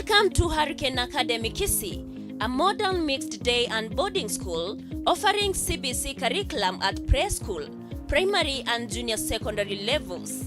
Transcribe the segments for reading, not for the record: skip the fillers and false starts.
Welcome to Hurricane Academy Kisii, a modern mixed day and boarding school offering CBC curriculum at preschool, primary and junior secondary levels.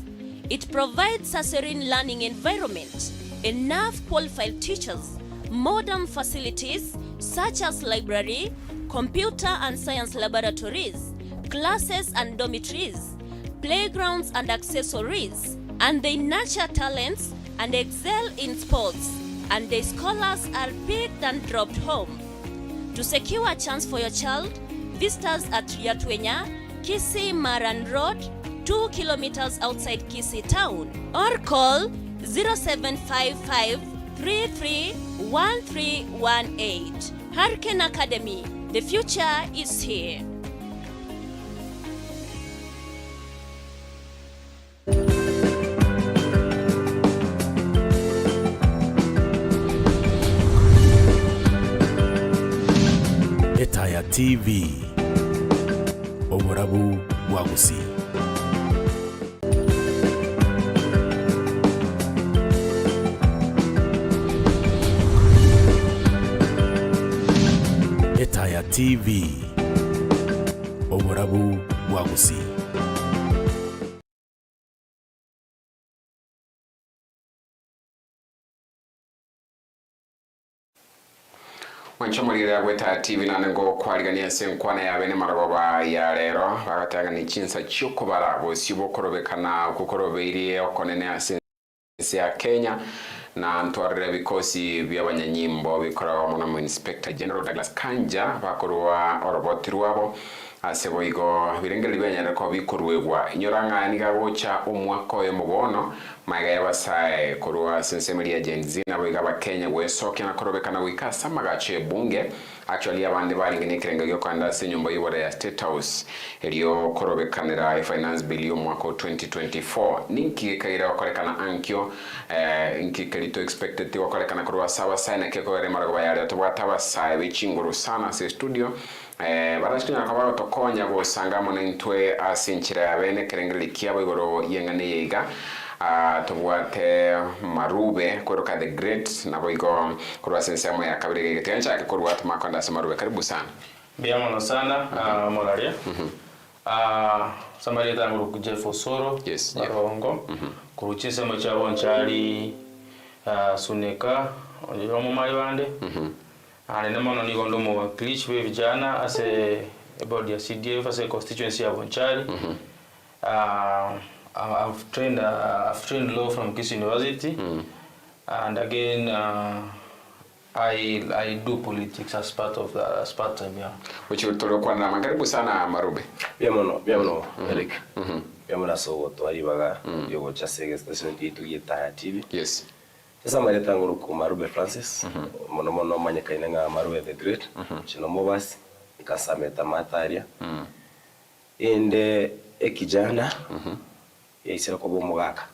It provides a serene learning environment, enough qualified teachers, modern facilities such as library, computer and science laboratories, classes and dormitories, playgrounds and accessories, and they nurture talents and excel in sports, and their scholars are picked and dropped home. To secure a chance for your child, visit us at Yatwenya, Kisii Maran Road, 2 kilometers outside Kisii town, or call 0755 331318. Hurricane Academy, the future is here. Etaya TV, Oborabu Wagusi. Etaya TV, Oborabu Wagusi. Wanchomulira gweta TV nanengo kwaligania senkwana ya bene maragoba ya rero bagatanga ni chinsa cyokubara bosibo korobekana kukorobeiriye okonene asensi ya Kenya na ntwarire bikosi by'abanyanyimbo bikora mu Inspector General Douglas Kanja bakorwa orobotirwabo aseboigo birengeli byanyara ko bikorwegwa inyoranga niga gocha umwaka yo mubono maiga yabasaye korwa sensemeli ya GenZs na boiga ba Kenya wesoke na korobekana wikasa magache bunge actually abandi baringene kirenga yo kwanda senyumba yibora ya State House eliyo korobekanira finance bill yo mwaka 2024 ninki kaira wakorekana ankyo inki kalito expected wakorekana korwa sawa sana keko yare maragoba yale tubata saye bichinguru sana se studio barashikina kabaro tokonya go sangamo nintwe asinchira yabene kerengeli kiabo igoro yengane yega tubwate Marube koroka the great nabo igo korwa sensemo ya kabiri getencha korwa tumakonda sa Marube karibu sana biamono sana molaria samari tangu kujeff Osoro yes barongo kuruchise mo chabo nchali suneka yo mu mayibande and nemono ni gondo mo glitch we vijana as a body CDF as a constituency of Bonchari. I've trained law from Kisii University, and again I do politics as part of time, yeah. Which you tolo kwa na karibu sana Marube. Biamono Eric. Biamono so to aribaga yo cha sege station itu Etaya TV. Yes. Sasa maleta nguru ku Marube Francis. Mono manyeka inanga Marube the great. Chino mobasi ikasameta mataria. Inde ekijana yaisira ko bomugaka.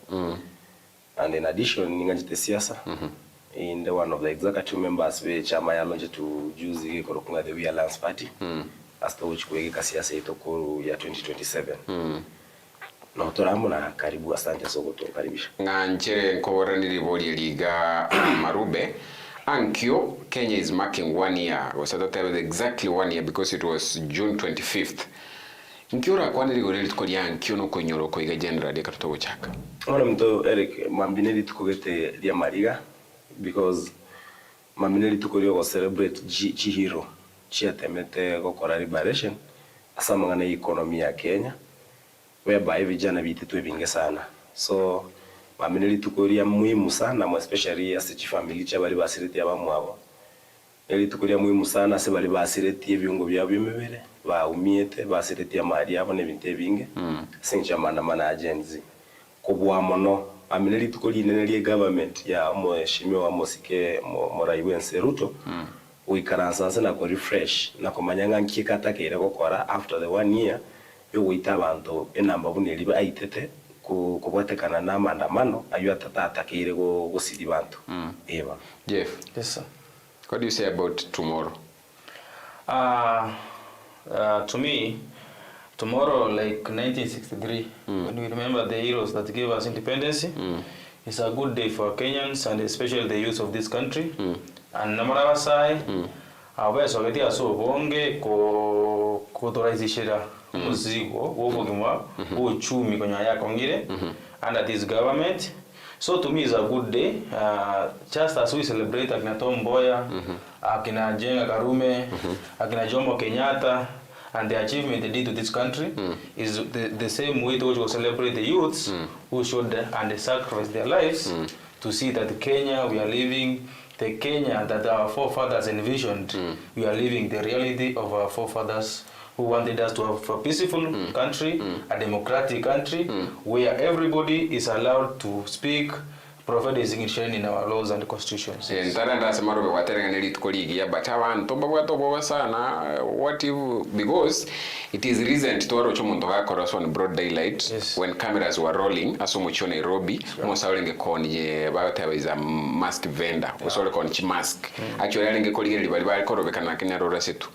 And in addition ningajite siasa. In one of the executive members we chama ya lonje to juzi korokunga the We Alliance Party. As to which kuweka siasa itokuru ya 2027. Na utoramu na karibu asante soko to karibisha. Na nchere nkobora niliboli liga Marube. Ankyo, Kenya is marking 1 year. Was at that time exactly 1 year because it was June 25th. Nkiora kwa niligoreli tukolia ankyo no konyoro ko iga general ya katoto chaka. Ona mto Eric mambineli tukogete dia mariga because mambineli tukolio go celebrate hero chi atemete gukora liberation asamangana economy ya Kenya whereby vijana bitetwe binge sana. So mambineli tukolia muhimu sana mo especially as chi family cha bari basireti abamwabo. Eli tukolia muhimu sana se bari basireti ebyungo byabo bimebere ba umiete basireti amari yabo nebinte binge sincha mana GenZs kubwa mono amineli tukoli nene government ya mheshimiwa wa Mosike Moraiwense Ruto uikaransa na ko refresh na komanyanga nkikata kere gukora after the 1 year yo guita abantu enamba buneli baitete kubwatekana na maandamano ayo atata kere gusiri bantu eba Jeff. Yes sir. What do you say about tomorrow? To me, tomorrow, like 1963, when we remember the heroes that gave us independence, It's a good day for Kenyans and especially the youth of this country. And namara wasai aweso geti aso bonge ko toraizishira muzigo wobogimwa uchumi kwenye yako ngire under this government. So to me it's a good day, just as we celebrate akina Tom Mboya, akina Jenga Karume, akina Jomo Kenyatta, and the achievement they did to this country is the same way to which we celebrate the youths who showed and they sacrificed their lives to see that Kenya we are living, the Kenya that our forefathers envisioned, we are living the reality of our forefathers who wanted us to have a peaceful country, a democratic country, where everybody is allowed to speak, provide designation in our laws and constitutions. Ntaranda se Marube waterengane litukoligia but abantu babwatobo sana what if, because it is recent to aro chomuntu gakora on broad daylight when cameras were rolling aso mucho Nairobi musawlenge konye bagatawe is a mask vendor usole konchi mask actually alenge koligeri bali korobekana kenya rora setu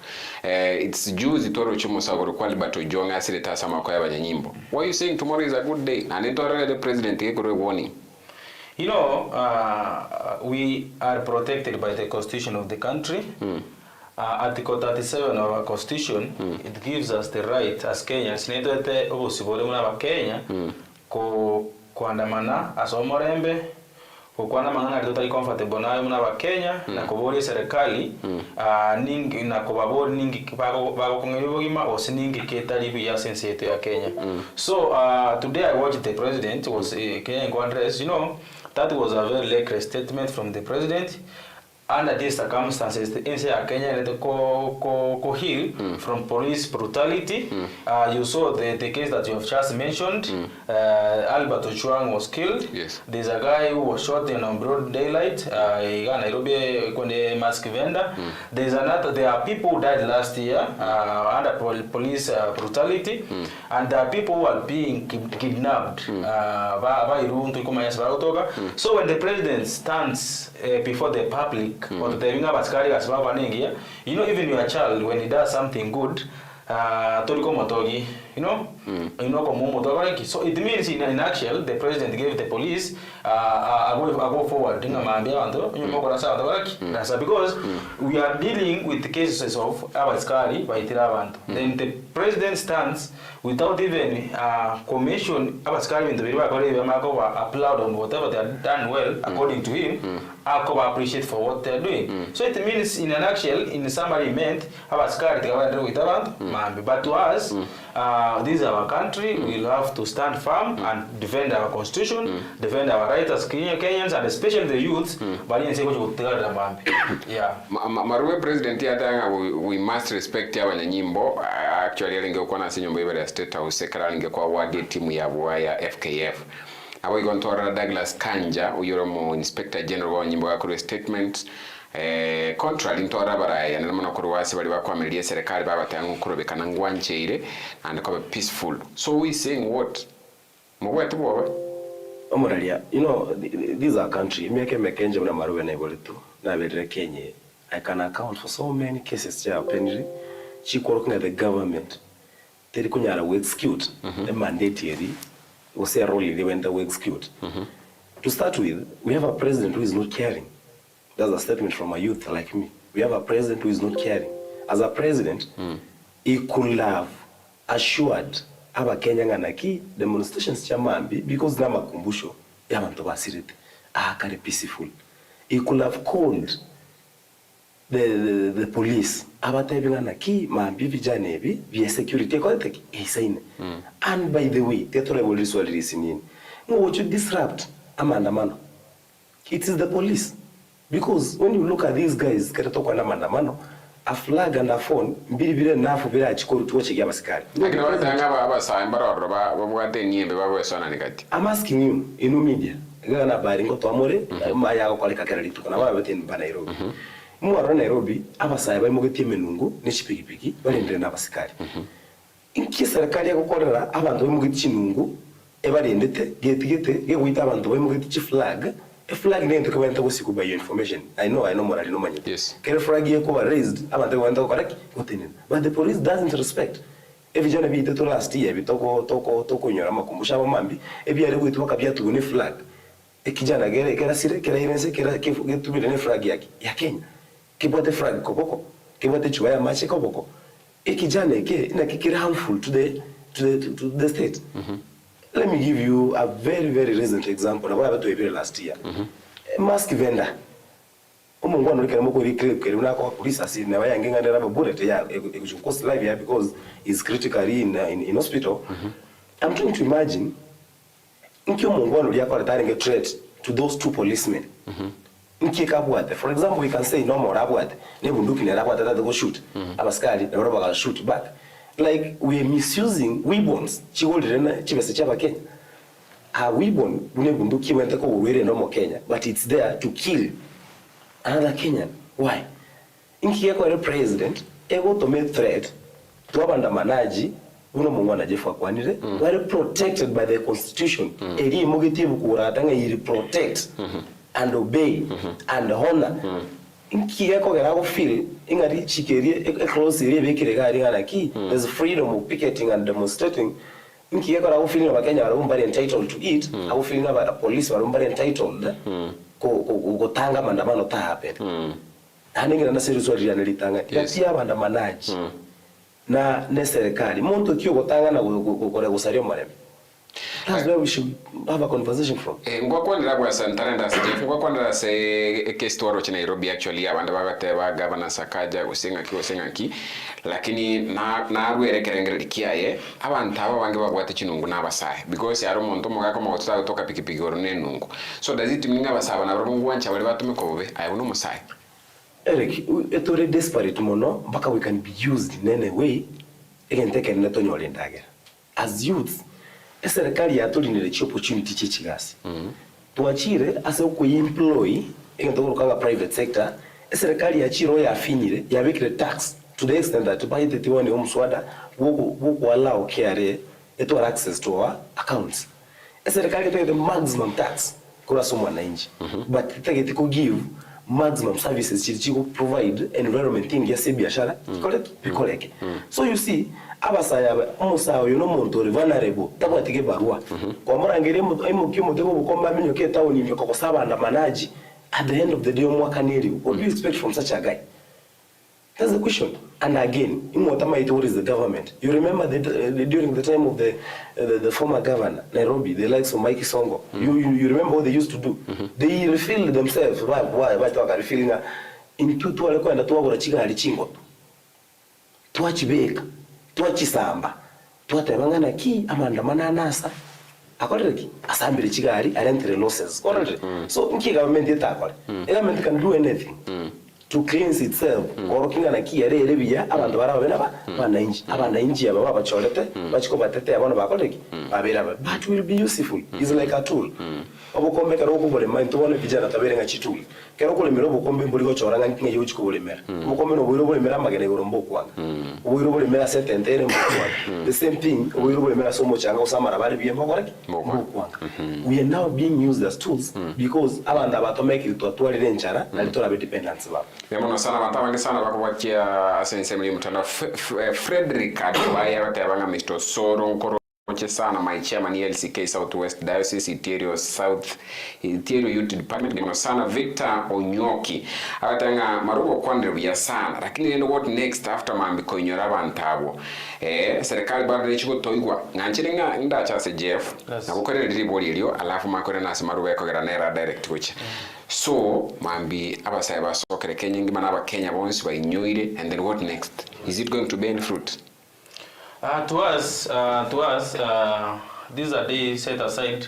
it's juice to aro chomusagoro kwali bato jonga asile tasama kwa abanyanyimbo. Why you saying tomorrow is a good day and ntorale the president gekore warning? You know, we are protected by the constitution of the country. Article 37 of our constitution, it gives us the right as Kenyans, netoete obusibole muna ba Kenya, kuandamana asomorembe, kuandamana na totally comfortable nayo muna ba Kenya, na kubori serikali, ningi na kubabori ningi bago kongebogima osiningi ketali ya sense yetu ya Kenya. So today I watched the president was Kenyan address, you know. That was a very late statement from the president. Under these circumstances, the NCA Kenya had to heal from police brutality. You saw the case that you have just mentioned. Albert Ochuang was killed. Yes. There's a guy who was shot in broad daylight. Nairobi mask vendor. There are people who died last year under police brutality, and there are people who are being kidnapped. So when the president stands before the public, or the you know, even your child, when he does something good, you know, so it means in actual, the president gave the police a go forward. Because we are dealing with the cases of Abaskari by Tiravanto. Then the president stands without even commission Abaskari in the applaud on whatever they have done well, according to him. Appreciate for what they are doing. So it means in a nutshell, in summary, meant Abaskari with Avanto, but to us, this is our country. We'll have to stand firm and defend our constitution, defend our rights as Kenyans, and especially the youths. Yeah. Marube president yatanga we must respect abanyanyimbo. Actually alingekuwa na sinyombo ya state house sekara alingekuwa wadi timu ya FKF. Abo gontora Douglas Kanja uyoromo inspector general wa nyimbo ya statement contrary ntora baraya namana kuruwasi bali bakwameliye serikali babatanga kurobekana ngwancheire and ko peaceful. So we saying what mugwete boba Omoralia, you know, these are country mekenje una Marube na iboletu na bedre Kenya. I can account for so many cases cha penry chikoroka the government teri kunyara we execute the mandatory was a role they went to execute. To start with, we have a president who is not caring. That's a statement from a youth like me. We have a president who is not caring. As a president, he could have assured aba Kenya nganaki demonstrations chamambi because na makumbusho y'abantu basirete kare peaceful. He could have called the police abatayibinganaki mambi vijana ebi via security contact isaine. And by the way, teto revolution wali listening. What you disrupt amandamano. It is the police. Because when you look at these guys, katatoka na mandamano, a flag and a phone, mbili nafu bila achikoro tuwache kia basikari. I'm asking you, in media, gana baringo to amore, maya kwa lika kera litu, kana wabete mba Nairobi. Mwaro Nairobi, abasaya bai mogeti menungu, nishi piki, bali ndre na basikari. Inki serikali ya kukorera, abantu bai mogeti chinungu, bali ndete, gete, wita abantu bai mogeti flag. A flag name to comment to by your information. I know more no money. Yes. Can flag you raised, but the police doesn't respect. If you be to last year, we toko in your makumbusha mambi, if you are going to walk up here to win a flag. Kijana gere kera sire kera irense kera kitumire ne flag yake ya Kenya. Kibote flag koboko, kibote chuba ya machi koboko. Kijana ike ina kikira harmful to the state. Let me give you a very recent example. Na wala to last year. Mask vendor. Umungwana ulikana moko reclaim kere unako police asili na waya ngenga ndera bullet ya cost life ya because is critically in hospital. I'm trying to imagine nkyo mungwana uliyako atarenge threat to those two policemen. Nkikabwate. For example, we can say no more abwate. Ne bunduki ne abwate that go shoot. Abaskali na roba ga shoot back. Like we are misusing weapons. Chigolirena chibese chaba Kenya. A weapon bune bunduki wente ko urwere no mo Kenya, but it's there to kill another Kenyan. Why? Nkiyeko re president ego to make threat to abandamanaji uno mungwana jefa kwanire were protected by the constitution. Eri mogitive kuratanga yiri protect and obey and honor. Nkiyeko gara go feel ingari chikerie close iri bekire gari ngana ki there's freedom of picketing and demonstrating. Nkiyeko gara go feel no Kenya are entitled to it. Ago feel no police are entitled ko tanga mandamano ta happen. Aningira na serious wali analitanga. Yati abandamanaji. Na ne serikali muntu kyo gotanga na gukore gusario mareme. That's where we should have a conversation from. Ngwa kwandira kwa Santarenda Jeff ngwa kwandira se kestoro cha Nairobi actually abanda bagateba governor Sakaja usenga ki lakini na arwerekerengere kiaye abantu aba bange bagwate kinungu nabasahe because yaro muntu mugaka mo kutoka pikipiki orone nungu. So does it mean abasaba na rungu wancha bali batume kobe ayo musahe. Eric, it's already desperate mono, but we can be used in any way. Again, take a netonyo lendagera. As youth, serikali yatulinire chi opportunity chichigasi. Tuachire ase uko employ, again to kanga private sector, serikali yachiro ya finyire, ya bikire tax to the extent that by the tiwani omswada woku allow KRA to access to our accounts. Serikali take the maximum tax kura somo wananchi. But take it could give maximum services chichiko provide environment thing ya se biashara bikoleke. So you see abasaya umusawo yo no muntu vulnerable tabwatige barua kwa murangere mu kimo tego bukomba minyo ke town ni ko kusaba na manaji at the end of the day mwaka neri. What do you expect from such a guy? That's the question. And again, what is the government? You remember that during the time of the former governor, Nairobi, the likes of Mikey Songo, you remember what they used to do? They refilled themselves. Why refilling into two and two chicken halichingo. Tuachibeka, tuachisamba, tuatebangana ki amanda mananasa. Akoreki asambire chigari arentere losses. So nki government itakore. Government can do anything. To cleanse itself orokinga na kiyere biya abantu baraba benaba abananchi aba babacholete bachiko batete abana bakoleki babera but will be useful is like a tool obukombe karo kubole mind tubone bijana taberenga chitool kero kulemera obukombe mbuli gochoranga nkinga yuchi kubulemera obukombe no bwiro bulemera magene gorombo kwanga obwiro bulemera sententere mkwanga the same thing obwiro bulemera somo changa usamara bali biye mbokoreki mkwanga we are now being used as tools because abantu abatomeka itwatwalire enchara na litora be dependence baba. Yamona sana bantabange sana bakubakia asense muri mutanda Frederick Adwaya batabanga Mr. Osoro nkoro sana my chairman LCK Southwest Diocese Interior Youth Department ngeno sana Victor Onyoki abatanga Marube kwandire ya sana lakini neno what next after mambi konyora bantabo serikali bado chiko toigwa nganchiringa ndacha se Jeff na gukorera riboli elio alafu makore nasi Marube kogera nera direct which so mambi abasaya basokere Kenya ngima na Kenya bonsi bainyoire and then what next? Is it going to bear fruit? To us, these are days set aside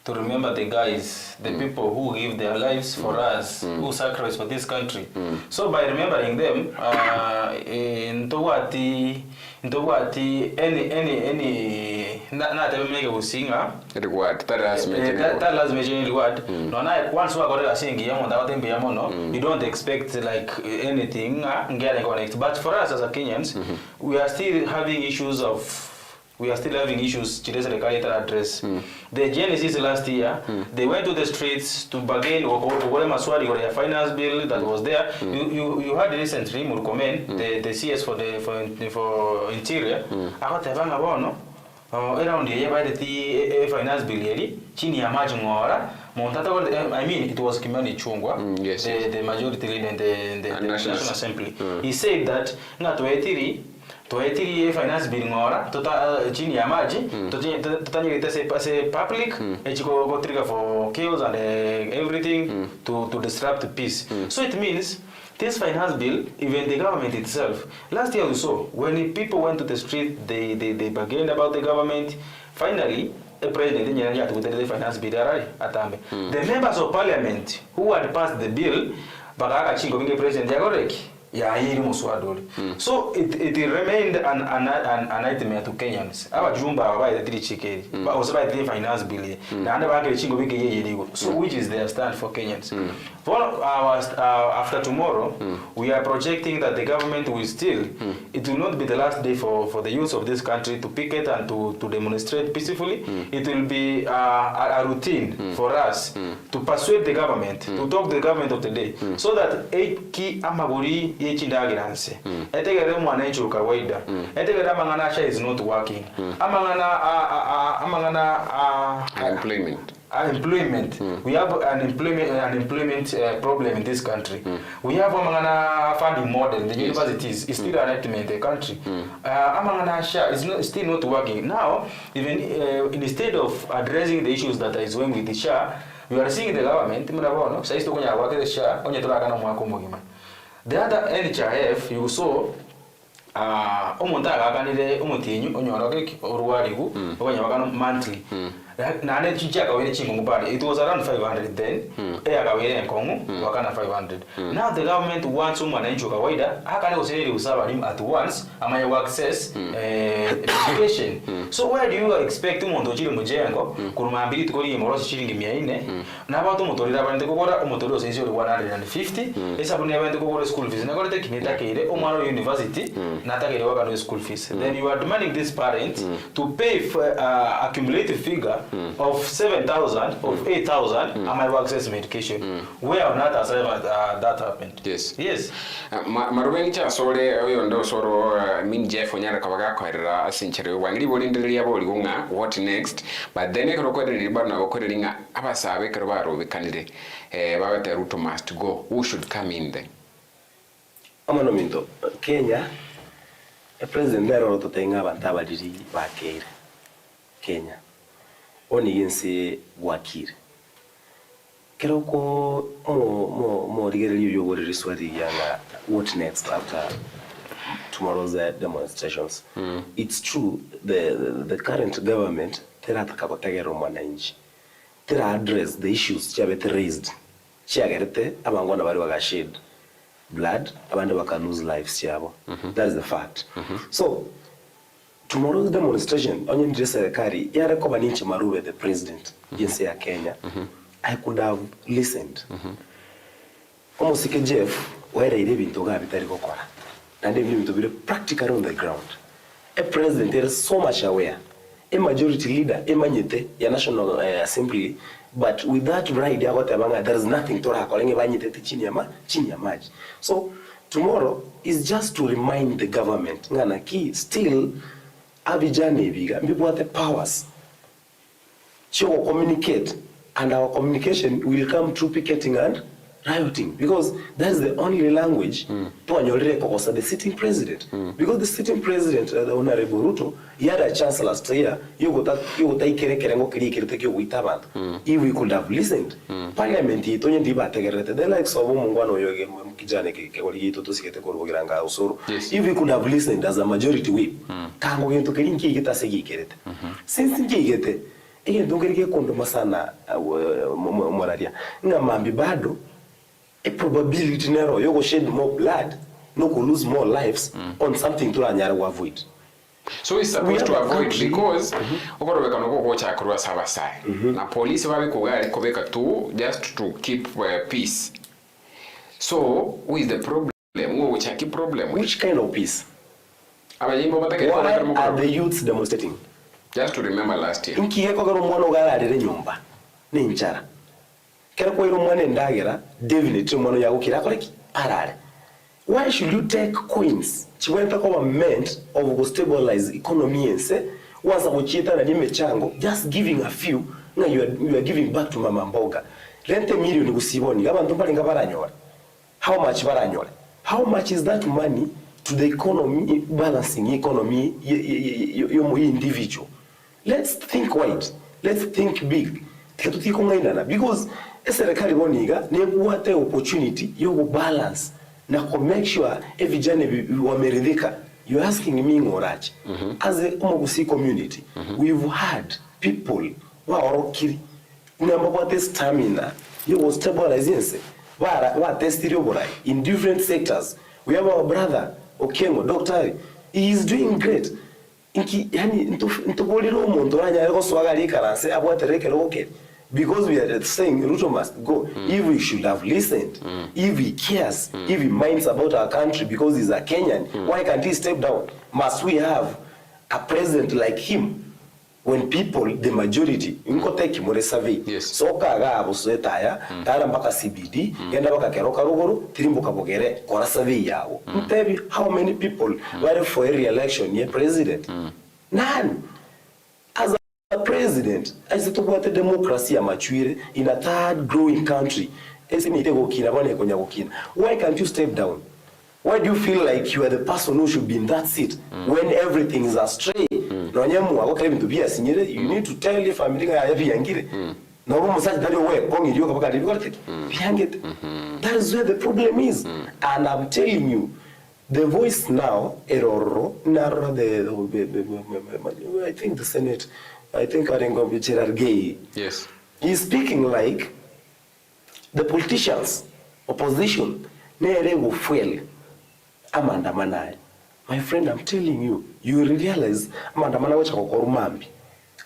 to remember the guys, the people who give their lives for us, who sacrifice for this country. So by remembering them, in Towati, any not ever make a singer. Reward that has made reward. No, now once we got a sing, you don't expect like anything getting connected. But for us as a Kenyans, we are still having issues to address. The GenZs last year, they went to the streets to bargain or a finance bill that was there. You heard recently the CS for Interior. Around the year by the finance bill chini ya maji ngora I mean, it was Kimani Chungwa, yes, the majority leader in the National Assembly. He said that tuetiri finance bill ngora chini ya maji tutanyirite se public echiko go trigger for chaos and everything to disrupt peace. So it means this finance bill, even the government itself, last year we saw when people went to the street, they bargained about the government. Finally, the president the finance bill atambe. The members of parliament who had passed the bill, baka chingo binge president yagoreki. So it remained an nightmare to Kenyans. Our Jumba by the three chicken, but also by the finance bill. So which is their stand for Kenyans? After tomorrow, we are projecting that the government will still, it will not be the last day for the youth of this country to picket and to demonstrate peacefully. It will be a routine for us to persuade the government, to talk to the government of the day, so that ki amaguri yechindagiranse etegere mwananchi kawaida etegere amangana is not working amangana employment. We have an employment problem in this country. We have amangana funding model. The universities is still a nightmare in the country. Amangana is still not working. Now, even instead of addressing the issues that is going with the SHA, we are seeing the government. The other NHIF, you saw, monthly. It was around 500 then. 500. Now the government wants someone at once access education. So where do you expect Montoji Mujengo, Kurumabili to go in Moros shilling Miane? Now to Motorida to go to Motoros is 150. It's a never to go to school fees. Never take Nitake, Omaro University, Natake school fees. Then you are demanding these parents to pay for accumulated figure of 7,000 of 8,000 and my access medication. Where on that has ever that happened? Yes. Marube ncha sore oyo ndo soro min Jeff onyara kabaga kwera asinchire wangiri bolindiri yabo ligunga what next, but then ekoro kwediri bana gokoreringa abasabe kero barobe kanire babate route must go. Who should come in then? Amano minto Kenya a president nero to tenga bantaba diri bakere Kenya oni yense wakire kero ko mo rigeri yo wori riswari yana what next after tomorrow's demonstrations. It's true the current government terata kabotagero mwananchi tera address the issues chabete raised chiagerete abangwana bari bagashed blood abandi baka lose lives chabo. That is the fact. So tomorrow's demonstration, onye ndire serikali yare ko baninchi Marube the president jinsi ya Kenya, I could have listened. Almost like Jeff, where they live in Toga bitari gukora. And they need to be practical on the ground. A president is so much aware. A majority leader, a manyete, a national assembly, but with that right there is nothing to calling a so tomorrow is just to remind the government ngana ki still abijane biga people have the powers to communicate, and our communication will come through picketing and rioting, because that's the only language to the sitting president. Because the sitting president, the Honorable Ruto, he had a chance last year. If we could have listened, Parliament, the likes of if we could have listened as a majority whip, since a probability narrow, you go shed more blood, no go lose more lives on something to avoid. So we're supposed to avoid because okorobeka no go cha kurwa sabasai. Na police babe kugari kobeka tu just to keep peace. So who is the problem? Who which keep problem? Which kind of peace? Why are the youths demonstrating? Just to remember last year. Nkiyeko garo mwana ugararire nyumba. Ni nchara. Why should you take coins? Meant of stabilize economy and say once just giving a few you are giving back to mama mboga rente million gusiboni abantu balinga baranyora how much baranyora how much is that money to the economy balancing economy your individual. Let's think wide, let's think big because serikali boniga nebuwate opportunity yo balance na make sure every journey wameridhika. You're asking me ngorachi as a Omogusi community we've had people waorokiri number what stamina you was stabilizing wa testirio borai in different sectors. We have our brother Okengo doctor, he is doing great inki yani ntoboliro umuntu ranya yako swagali karanse abwatereke roke because we are saying Ruto must go. If we should have listened, if he cares, if he minds about our country because he's a Kenyan, why can't he step down? Must we have a president like him when people, the majority, take more survey. Yes. So kaga abusuetaya, tara mpaka CBD, yenda mpaka keroka ruguru, tirimbuka bogere, kora survey yao. Mtebi, how many people were for a re-election ye president? None. As a president, as a tokwate democracy ya machuire in a third growing country, why can't you step down? Why do you feel like you are the person who should be in that seat when everything is astray? You need to tell your family that is where the problem is. And I'm telling you, the voice now, I think the Senate, I think Gerard Gay, yes, he's speaking like the politicians, opposition, will fail. My friend, I'm telling you, you realize amandamana wacha kokorumambi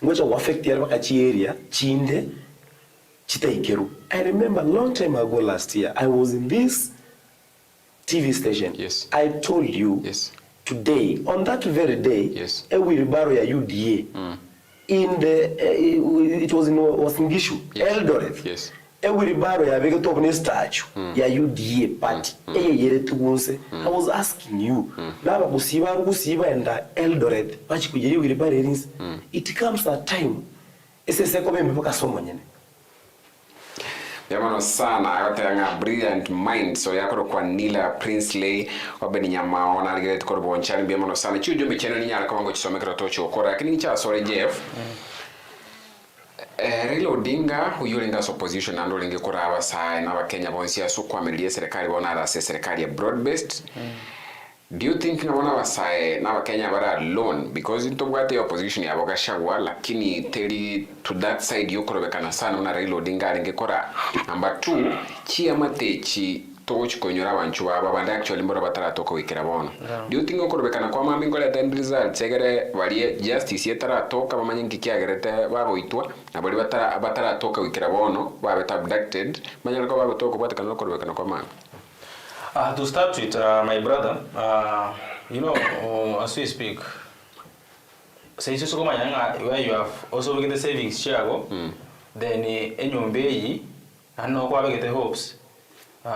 ngocha affect yale wakachi area chinde chitaikeru. I remember a long time ago last year I was in this TV station. Yes. I told you, yes, today on that very day, yes, a wheelbarrow ya UDA in the it was in Wasingishu, yes, Eldoret, yes, everybody ya bega top ne statue ya UDA party yere tugunse. I was asking you naba gusiba enda Eldoret bachi kujeri wheelbarrow rins. It comes a time esese ko bembe baka somo nyene yamano sana ayotanga brilliant mind so yakoro kwa Nila Princely wabeni nyama ona ligete ko bonchani bemano sana chujo mecheno ni nyara kamango chisomekera tocho okora lakini cha sore Jeff Raila Odinga uyulenga opposition ando lenge kora abasai na bakenya bonsi asukwa melie serikali bona ala serikali ya broad based. Do you think na wana abasai na bakenya bara alone because into bwate opposition ya bogashagwa lakini teli to that side yokorobekana sana na Raila Odinga lenge kora. Number 2 chiamatechi tochi konyora abanchu baba actually mbora bataratoka wikira bona. Do you think okorobekana kwa mambingo ya end result segere bali justice yetaratoka bamanyingi kiagerete baboitwa na bali bataratoka wikira bono babeta abducted manyala ko babotoka batakana okorobekana kwa mambingo. To start with, my brother, you know, as we speak, say so where you have also get the savings share then enyombeyi and no kwa get the hopes.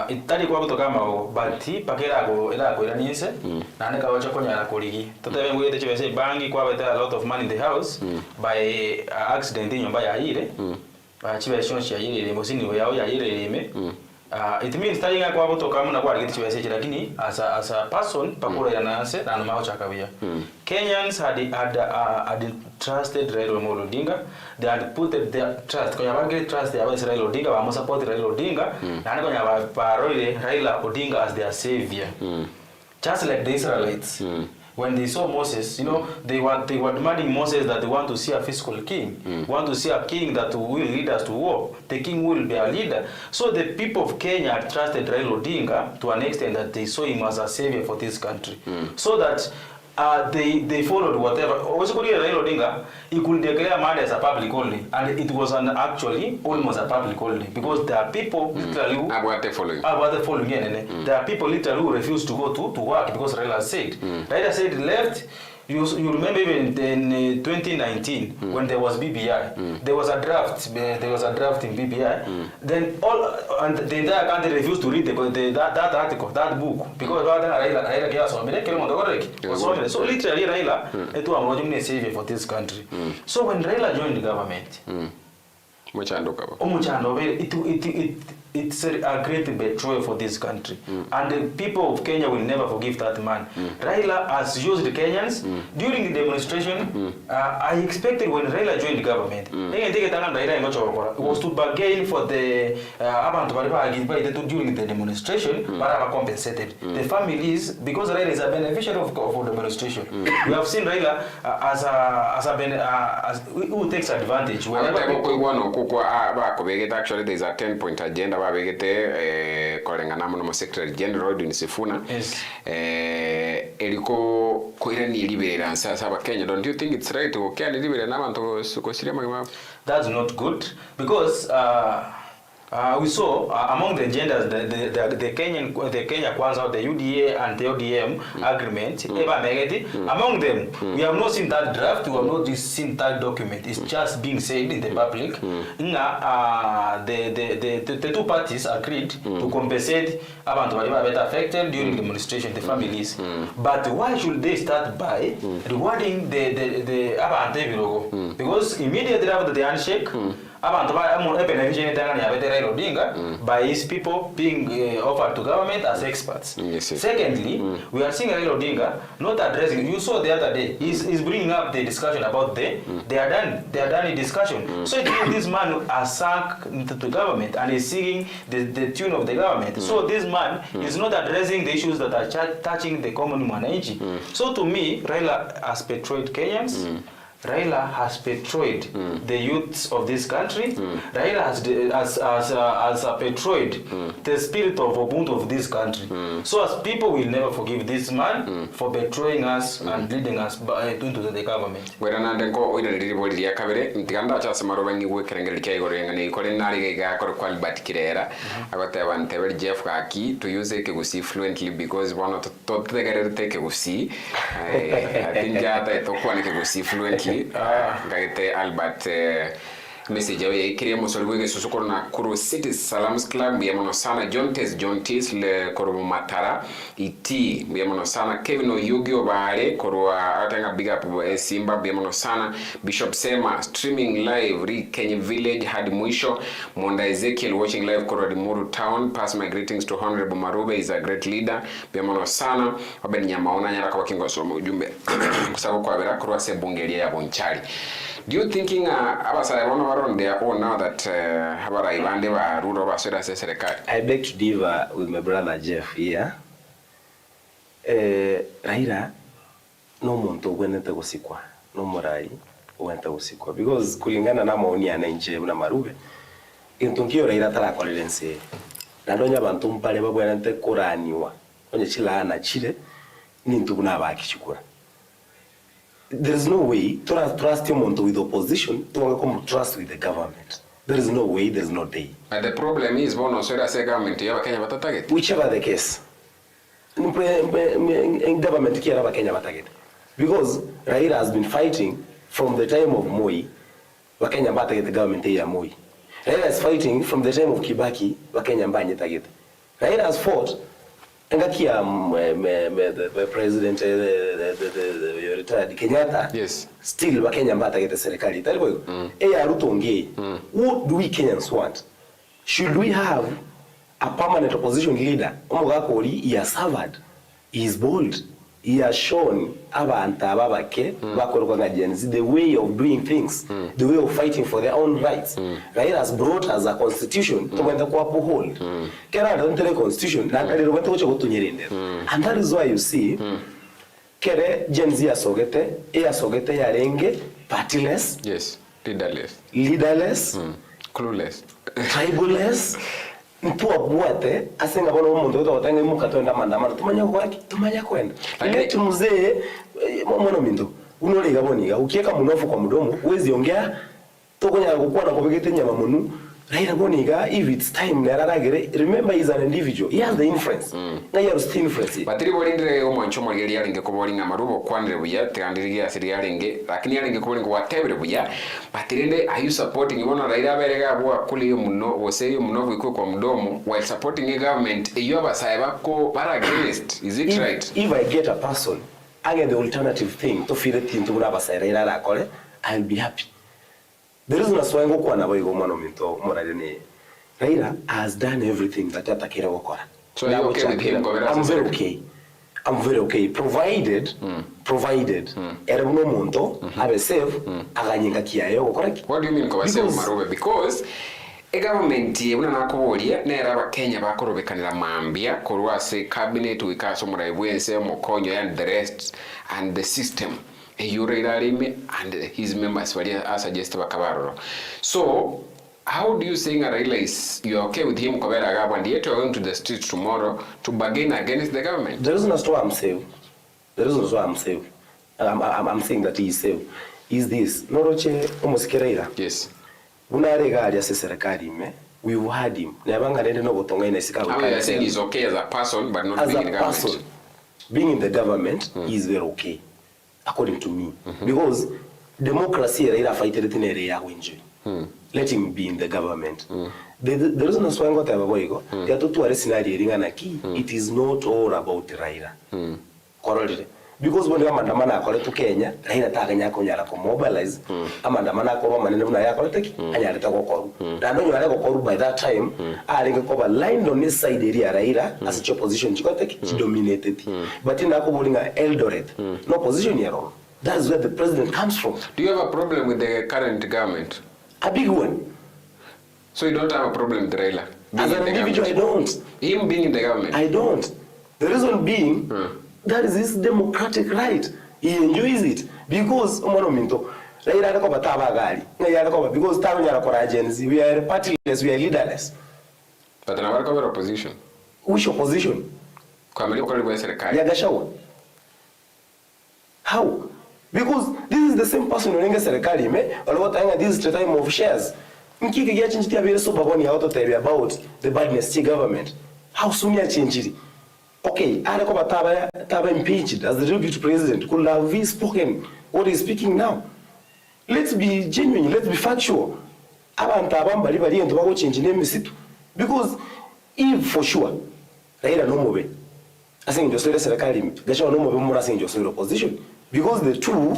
Itali kwa kutoka mao bati pakera go ela ko iranise na ne kawacha konya na koligi totabe ngwe te chese bangi kwa beta a lot of money in the house by accident nyomba ya ile chiba shonshi ya ile mosini yao ya ile ime. It means tainga kwa kutoka muna kwa geti chese lakini as a person pakura yanase na mao chakawia. Kenyans had trusted Raila Odinga. They had put their trust. Kwa yabage trust ya Raila Odinga wa support Raila Odinga na kwa yabaroile Raila Odinga as their savior. Just like the Israelites. When they saw Moses, you know, they were demanding Moses that they want to see a physical king. Want to see a king that will lead us to war. The king will be a leader. So the people of Kenya trusted Raila Odinga to an extent that they saw him as a savior for this country. So that they followed whatever. Also, Raila Odinga, he could declare murder as a public holiday, and it was actually almost a public holiday because there are people literally who following. There are people literally who refuse to go to work because Raila said. Raila said left. You remember even in 2019 when there was BBI, there was a draft. There was a draft in BBI. Then the entire country refused to read that article, that book, because Raila gave us one. So literally Raila, it was a savior for this country. So when Raila joined the government, It's a great betrayal for this country. And the people of Kenya will never forgive that man. Raila has used the Kenyans during the demonstration. I expected when Raila joined the government, it was to bargain for the during the demonstration, but are compensated. The families, because Raila is a beneficiary of the demonstration. We have seen Raila as who takes advantage. Actually, there's a 10-point agenda. Kolengana muno Secretary General Dunisifuna. Yes. Eriko koirani liberera sasa Kenya. Don't you think it's right to carry liberera nabantu sukosire magama? That's not good because we saw among the agendas the Kenya Kwanza, the UDA and the ODM agreement. Among them, we have not seen that draft. We have not seen that document. It's just being said in the public. The two parties agreed to compensate abantu better affected during the demonstration, the families. But why should they start by rewarding the abantu? Because immediately after the handshake, by his people being offered to government as experts. Yes. Secondly, we are seeing Raila Odinga not addressing. You saw the other day, he's bringing up the discussion about they are done in discussion. So this man has sunk into the government and is singing the tune of the government. So this man is not addressing the issues that are touching the common mananchi. So to me, Raila has betrayed Kenyans. Raila has betrayed the youths of this country. Raila has betrayed the spirit of Ubuntu of this country. So as people will never forgive this man for betraying us and leading us into the government. To use it fluently because one of the top take I think that fluently. Gaite Albert message yawe ikiremo solwege susukoro na Kuru City Salams Club biamono sana John Tes le Kuru Matara iti biamono sana Kevin Oyugi obare Kuru atanga big up Simba biamono sana Bishop Sema streaming live ri Kenya Village hadi mwisho Monda Ezekiel watching live Kuru Muru Town. Pass my greetings to Honorable Marube, is a great leader biamono sana wabeni nyamaona nyara kwa kingo somo ujumbe kusabu kwa vera Kuru ase bungelia ya bonchari. Do you thinking abasara wana waron they own now that habara ibande ba ruro ba sera serikali? I beg to differ with my brother Jeff here. Raila no muntu gwenete gusikwa no morai wenta gusikwa because kulingana na maoni ya nje na Marube intunkio Raila tarakolense nadonya bantu mpale babwenete kuraniwa onye chilana chile nintu na bakichukura. There is no way to trust him with opposition to come trust with the government. There is no way, there is no day. And the problem is, bono so say government ya Kenya batatarget. Whichever the case, in government kia raba Kenya batatarget, because Raila has been fighting from the time of Moi. Wakenya batatarget the government ya Moi. Raila is fighting from the time of Kibaki. Wakenya mbanye target. Raila has fought. Engakia the president the retired Kenyatta. Yes. Still Wakenya mbata get the serikali. Talibo. Ruto ngei. What do we Kenyans want? Should we have a permanent opposition leader? Omogakori he has served. He is bold. He has shown abanta babake bakorwa GenZs the way of doing things, the way of fighting for their own rights. Raila has brought us a constitution to wenda kwa uphold. Kera don't tell constitution na kali wenda kucho kutunyerende. And that is why you see kere GenZ asogete yarenge partyless, yes, leaderless, clueless, triballess. Mtu abwate asenga bono umuntu utotanga imuka twenda mandamano tumanya kwenda ile tumuzee mwana mindo unoliga boniga ukieka munofu kwa mdomo wezi ongea tokonya gukwa na kubegete nyama munu Raila boniga if it's time nararagere remember he is an individual, he has the influence na yaro still influence batiri bolindire umwancho morgeri yaringe ko bolinga Marubo kwandire buya tegandiriye asiri yaringe lakini yaringe ko bolinga watebere buya batirinde are you supporting ibona Raila berega bwa kuli muno wose muno bwiko kwa mdomo while supporting a government iyo abasaye bako bara against is it right? If I get a person I get the alternative thing to feed it into abasaye Raila akole I'll be happy. The reason as why ngoko na boy go mano minto morale Raila has done everything that atakira gukora. So you're okay with him? I'm very okay. I'm very okay, provided Erebuno Monto have safe aganyinga kiayo correct. What do you mean kwa safe Marube? Because a government una nakuboria nera abakenya bakorobekanira mambia korwase cabinet wikaso murayibwense mokonyo and the rest and the system Raila and his members were suggested bakabaroro. So how do you saying Raila is you're okay with him Kobera Gabo and yet you're going to the streets tomorrow to bargain against the government? The reason as to why I'm safe. The reason as why I'm safe. I'm saying that he is safe. Is this Noroche Omoskeraira? Yes. Unarega se serikali me. We've had him. Nebanga nende no botonga ina sika. You're saying he's okay as a person but not being in the government. As a person, being in the government is very okay, according to me. Because democracy Raila fighted it in area enjoy. Let him be in the government. The reason as why ngota baboyiko ya tutu are scenario ringana ki it is not all about Raila. Correct. Because when amandamana akole to Kenya Raila takanya konyala ko mobilize amandamana akoro manene una yakole teki anyale ta kokoru. Dano nyale kokoru by that time alinga ko line on this side area Raila as a opposition chikoteki dominated. But in akobolinga Eldoret no position here. That's where the president comes from. Do you have a problem with the current government? A big one. So you don't have a problem with Raila? As an individual, I don't. Him being in the government? I don't. The reason being, that is his democratic right. He enjoys it. Because, because GenZs, we are partyless, we are leaderless. But now what opposition? Which opposition? Yagashawa. How? Because this is the same person who is serikali me or this is the time of shares. Nkiki ya change tia vile so baboni ya auto tell about the badness of government. How soon ya change it? Okay, aleko taba impeached as the deputy president could have spoken what he's speaking now. Let's be genuine, let's be factual. Abantu abamba bali ento bako change name situ. Because if for sure Raila no mobe. Asinga jo sere serikali gasha no mobe mura asinga jo sere opposition. Because the two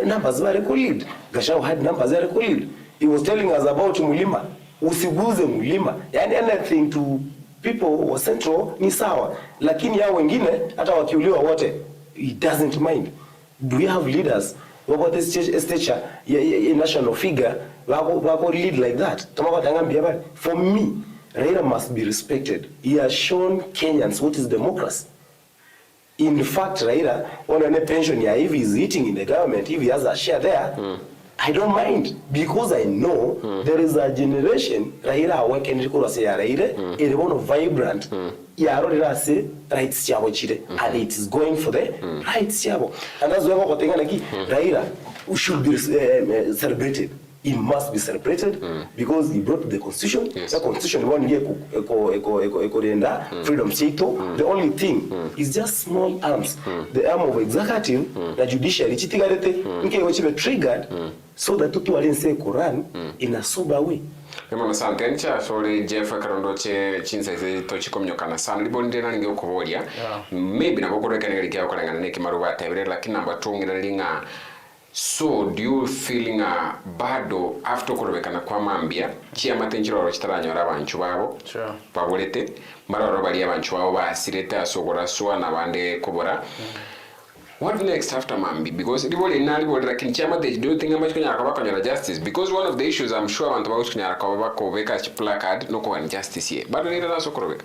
numbers were recorded. Gashao had numbers were recorded. He was telling us about Mulima. Usiguze Mulima. Yani anything to people who were central ni sawa. Lakini ya wengine hata wakiuliwa wote, he doesn't mind. Do we have leaders about this stature, a national figure, wako lead like that? For me, Raila must be respected. He has shown Kenyans what is democracy. In fact, Raila, on a pension, if he's eating in the government, if he has a share there, I don't mind. Because I know there is a generation, Raila, working in Raila, is one of vibrant, say rights and it is going for the rights. And that's why Raila should be celebrated. He must be celebrated because he brought the constitution. Yes. The constitution one year freedom chito. The only thing is just small arms. The arm of executive, the judiciary, triggered so that tutu walinse Quran in a sober way. Yamana santencha sorry Jeff Karondoche chinsa ze tochikomnyokana sana libonde na ngeo kubodia. Maybe na gokoreka ngelekea okalanga neki maruba tebere lakini namba 2 ngiralinga. So do you feeling bado after kurobekana kwa mambia chia matenjiro rochitaranya rabanchu babo babolete mararo bali abanchu babo basireta sogora swa na bande kubora. What next after mambi? Because libole nali bole lakini chia mate do you think much kunya akabakanya justice because one of the issues I'm sure abantu bakunya akabako beka placard no ko justice here bado ni raso kurobeka.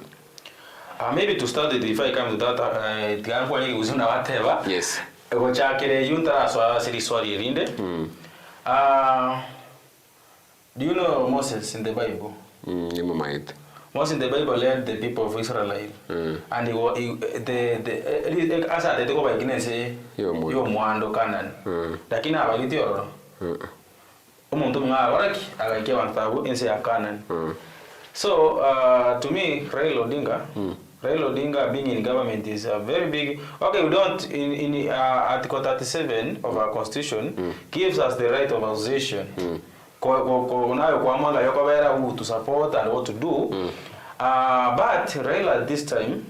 Maybe to start it if I come to that tigango ni uzuna whatever. Yes. Ego chakere junta so seri sorry rinde. Do you know Moses in the Bible? Moses in the Bible led the people of Israel and the asa they go by Guinness yo mwando Canaan. Lakini abaliti oro. Umuntu mwa waraki agaike wantabu inse ya Canaan. So to me Raila Odinga being in government is a very big. Okay, we don't in Article 37 of our Constitution gives us the right of association. To support and what to do. But Raila this time,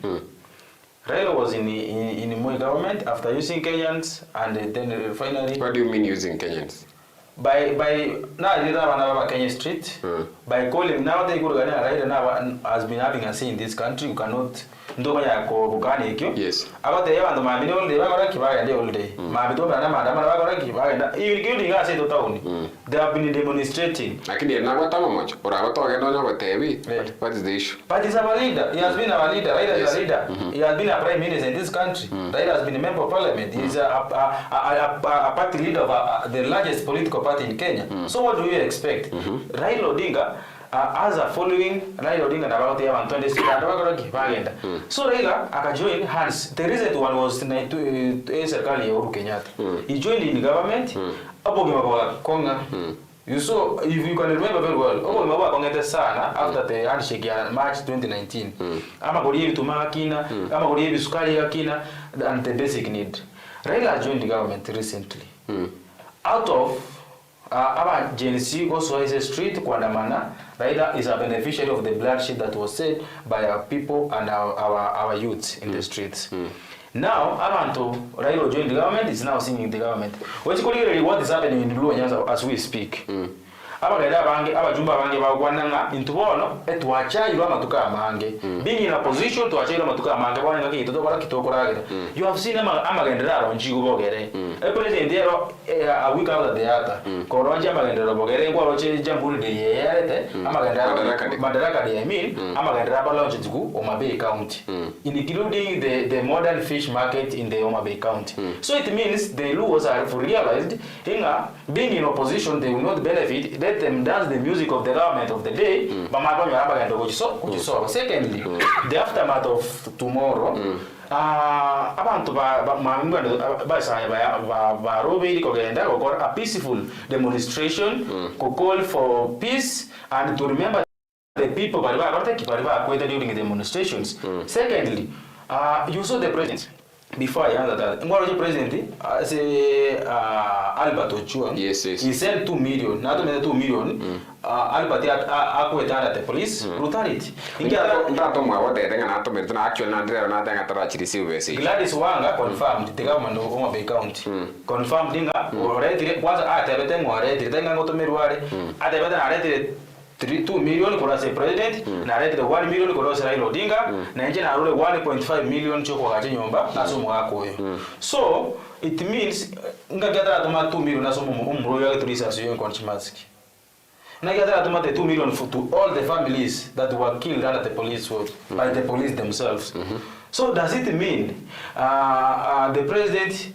Raila was in Moi government after using Kenyans, and then finally. What do you mean using Kenyans? By now they have Kenya Street. By calling now they go to Raila now has been having a say in this country. You cannot. Yes. About the year and the Mammy all day, all day. Including us in the town. They have been demonstrating. I can hear now much, or I talk about what is the issue? But he's our leader. He has been our leader. Raila is a leader. He has been a prime minister in this country. Raila has been a member of parliament. He's a party leader of the largest political party in Kenya. So what do you expect? Raila Odinga as a following Raila Odinga about the 20 so Raila akajoin hands. The recent one was serikali ya Uhuru Kenyatta. He joined in the government. Hapo kimekuwa konga. You saw, if you can remember very well, Obo Kongete sana after the handshake in March 2019. Ama koriyebi tumakina, ama koriyebi sukari yakina, and the basic need. Raila joined the government recently. Out of our GenZ also is a street kuandamana. Raila is a beneficiary of the bloodshed that was said by our people and our youths in the streets. Now, Amanto, Raila joined the government, is now singing the government. What is happening in Blue Nyanza as we speak? Abajumba bange bagwananga intubono etwacha ywa matuka mange being in a position to acha matuka mange bwana ngaki kitoko kitokora. You have seen amagendera ronji gubogere e president ero a week after the other koronja amagendera bogere kwa roche jamburi de yerete amagendera madaraka de yamin amagendera balonje tugu Omabay County including the modern fish market in the Omabay County. So it means the Luos are realized being in opposition they will not benefit. Let them dance the music of the government of the day. Secondly, the aftermath of tomorrow, abantu Marube a peaceful demonstration to call for peace and to remember the people during the demonstrations. Secondly, you saw the president. Before I answer that, the president, say Albert Ochuang, yes. He sent 2 million, not only 2 million. Albert at the police, brutality. Gladys Wanga confirmed the government of Omabay County. Confirmed already was at everything already. Then I got to Meruare at the 2 million for the president, narrated 1 million for Raila Odinga, Nigeria 1.5 million choko nyomba naso so it means ngagata atoma 2 million naso umroya tulisaso yon konchimaski. Ngagata atoma 2 million to all the families that were killed under the police by the police themselves. So does it mean the president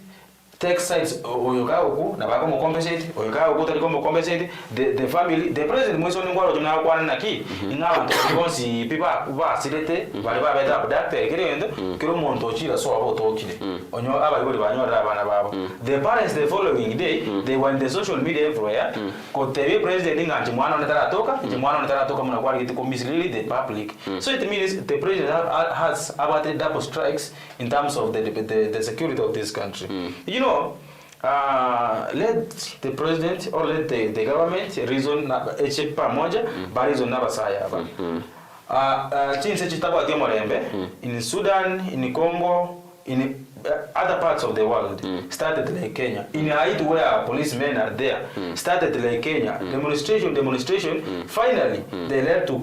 takes sides oyokaoku na bako mo compensate oyokaoku tali ko compensate the family the president mwiso ngwaro juna kwa naki ingawa ntokonsi pipa ba silete bali ba beta abdacte kirendo kiro monto chira so abo tokile onyo aba bali banyora abana babo the parents the following day they were in the social media everywhere ko TV president nganje mwana onetara toka muna kwa kitu mislead the public. So it means the president has about double strikes in terms of the security of this country. You know, let the president or let the government reason pamoja ba reason na basaya ba chinse chitagwa Morembe in Sudan, in Congo, in other parts of the world started like Kenya. In Haiti where policemen are there started like Kenya. Demonstration finally they led to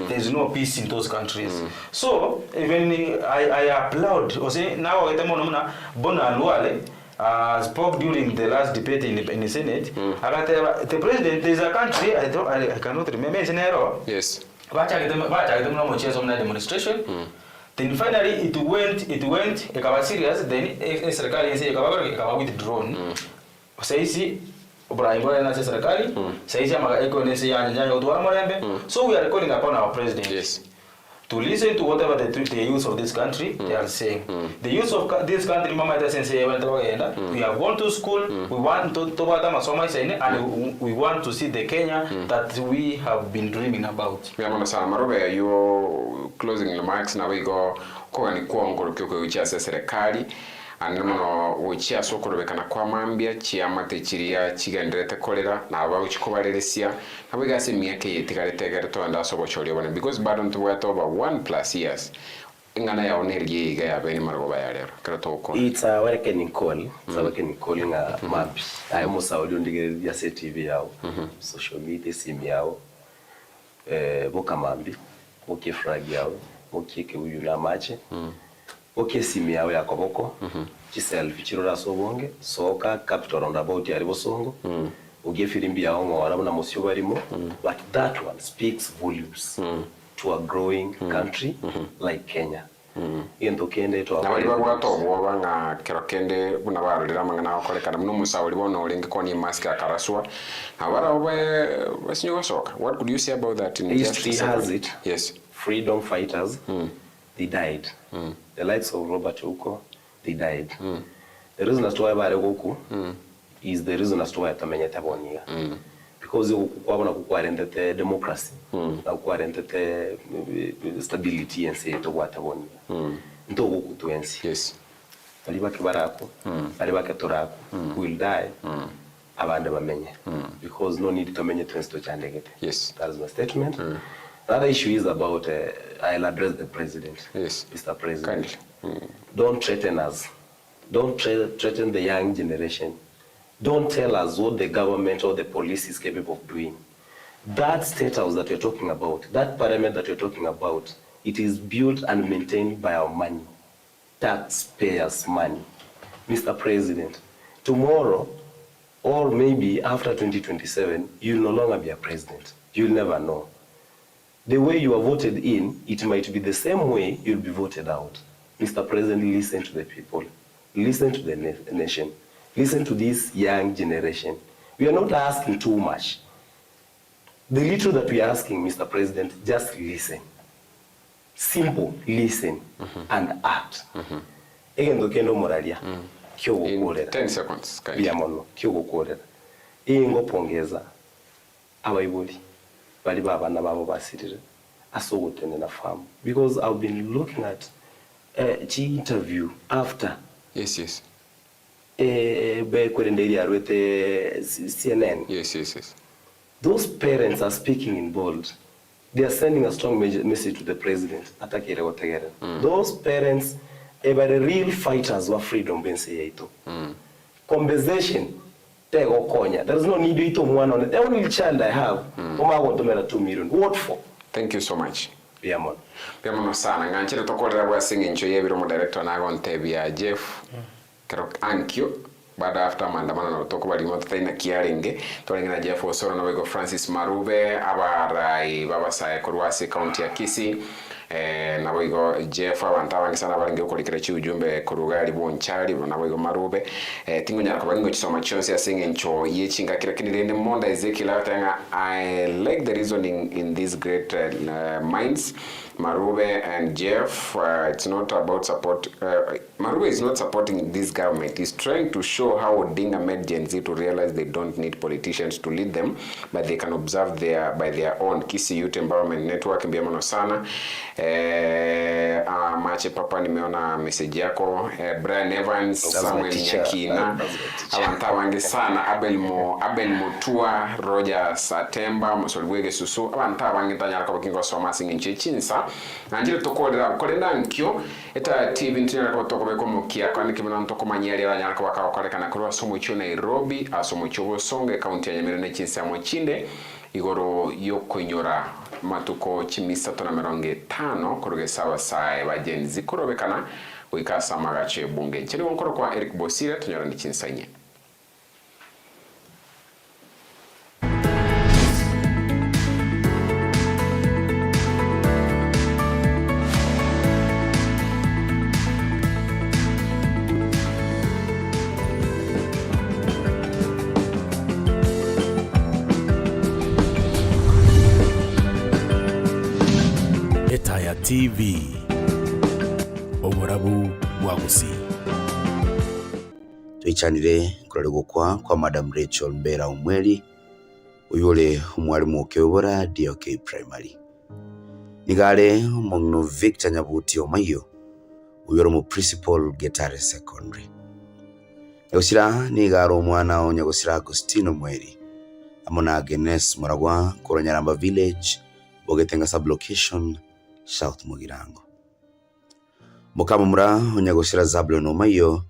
there is no peace in those countries. So even I applaud now Bona Luale spoke during the last debate in the Senate. The president, there is a country I cannot remember it's Nero. Yes. Demonstration. Then finally it went ikawa serious. Then serikali ikawa withdrawn. Saisi Obrahim na serikali. Saisi ama ekonesi ya Odwara Morembe. So we are calling upon our president. Yes. To listen to whatever the youth of this country they are saying. The youth of this country, Mama doesn't say we have gone to school, we want to and we want to see the Kenya that we have been dreaming about. Marube, you closing remarks now we go kwa ni kuongo serikali animono uchiya sokorobekana kwa mambia chiamate chiria chigenderete kolera na abaruchikobareresia nabigase miake yetigaretegere to anda sobochori bone because bado ntubwata over 1+ years ingana ya onerie iga ya beni maroba ya lero krato ko it's a awakening call nga mapi ayo musaudi ndigere ya TV yao social media sim yao boka mambi boke frag yao boke ke uyu na mache boke sim yao ya koboko chiself chirora sobonge soka capital roundabout ya ribosongo uge firimbi yao ngo warabona musyo barimo but that one speaks volumes to a growing country like Kenya. Into kende to abali bagwato boba nga kerokende buna barurira mangana okolekana muno musawuli bono olinge koni mask akaraswa abara obe basinyo soka. What could you say about that? In history has it? Yes, freedom fighters they died. The likes of Robert Uko, they died. The reason as to why bare goku is the reason as to why tamenya tabonia because kwabona kukwarendete democracy na kukwarendete stability and say to wataboni nto kutwensi. Yes, alibake barako alibake torako will die abande bamenye because no need to menye twensi to chandegete. Yes, that is my statement. Another issue is about I'll address the president. Yes, Mr. President, don't threaten us, don't threaten the young generation. Don't tell us what the government or the police is capable of doing. That state house that you're talking about, that parliament that you're talking about, it is built and maintained by our money, taxpayers' money. Mr. President, tomorrow, or maybe after 2027, you'll no longer be a president. You'll never know. The way you are voted in, it might be the same way you'll be voted out. Mr. President, listen to the people. Listen to the nation. Listen to this young generation. We are not asking too much. The little that we are asking, Mr. President, just listen. Simple, listen and act. Again, dokendo moralia. in 10 seconds. Biamono, kyogo kolera. Ingo pongeza abayibuli bali baba na babo basirire asogotene na famu because I've been looking at chi interview after. Yes. CNN. Yes. Those parents are speaking in bold. They are sending a strong message to the president. Those parents are the real fighters of freedom. Conversation. There is no need to one on it. The only child I have, I want to 2 million. What for? Thank you so much. Biamono sana nganchira tokolera bwa sing'encho yebiro mu director na gontebia Jeff kerok ankyo baada after maandamano na toko bali mo tataina kiarenge tolengena Jeff Osoro na wego Francis Marube abarai babasaye kurwasi county ya Kisii na wego Jeff abantabangi sana baringe ukolikira chi ujumbe kurugali bonchali na wego Marube tingonya ko baringo chisoma chonse ya sing'encho yechinga kira kinirende monda ezekila tanga. I like the reasoning in these great minds, Marube and Jeff. It's not about support. Marube is not supporting this government. He's trying to show how Odinga made Gen Z to realize they don't need politicians to lead them, but they can observe by their own. Kisii Youth Empowerment Network mbiamono sana. Mache papa nimeona message yako. Brian Evans, Samuel Nyakina, abantabangi sana. Abel Mutua, Roger Satemba, Musolwege Susu, abantabangi tanyara ko kingo soma sing'encho chinsa. Nanjire kolenda nkyo eta TV ntina ko toko ko mukia kandi kimana ntoko manyali abanyara ko bakakolekana kuri asomo cyo Nairobi asomo cyo Bosonge county ya Nyamira n'Kinsa mu Chinde igoro yo konyora matuko chimisato na 50 kuruge sawa sae bagenzi kurobekana wikasa magache bunge nchini wonkoro kwa Eric Bisire tunyora n'Kinsa nye. TV Oborabu Wagusi Tuichanire kurarego kwa Madam Rachel Mbera Umweli uyole umwalimu okeyobora DOK Primary Nigale mongno Victor Nyabuti omayo uyoro mu principal Getare Secondary. Nyagusira ni garo mwana o Nyagusira Agostino Mweri amona Agnes Muragwa Koronyaramba Village Bogetenga Sublocation South Mugirango. Mukama mura Nyagusira Zabulon Omayo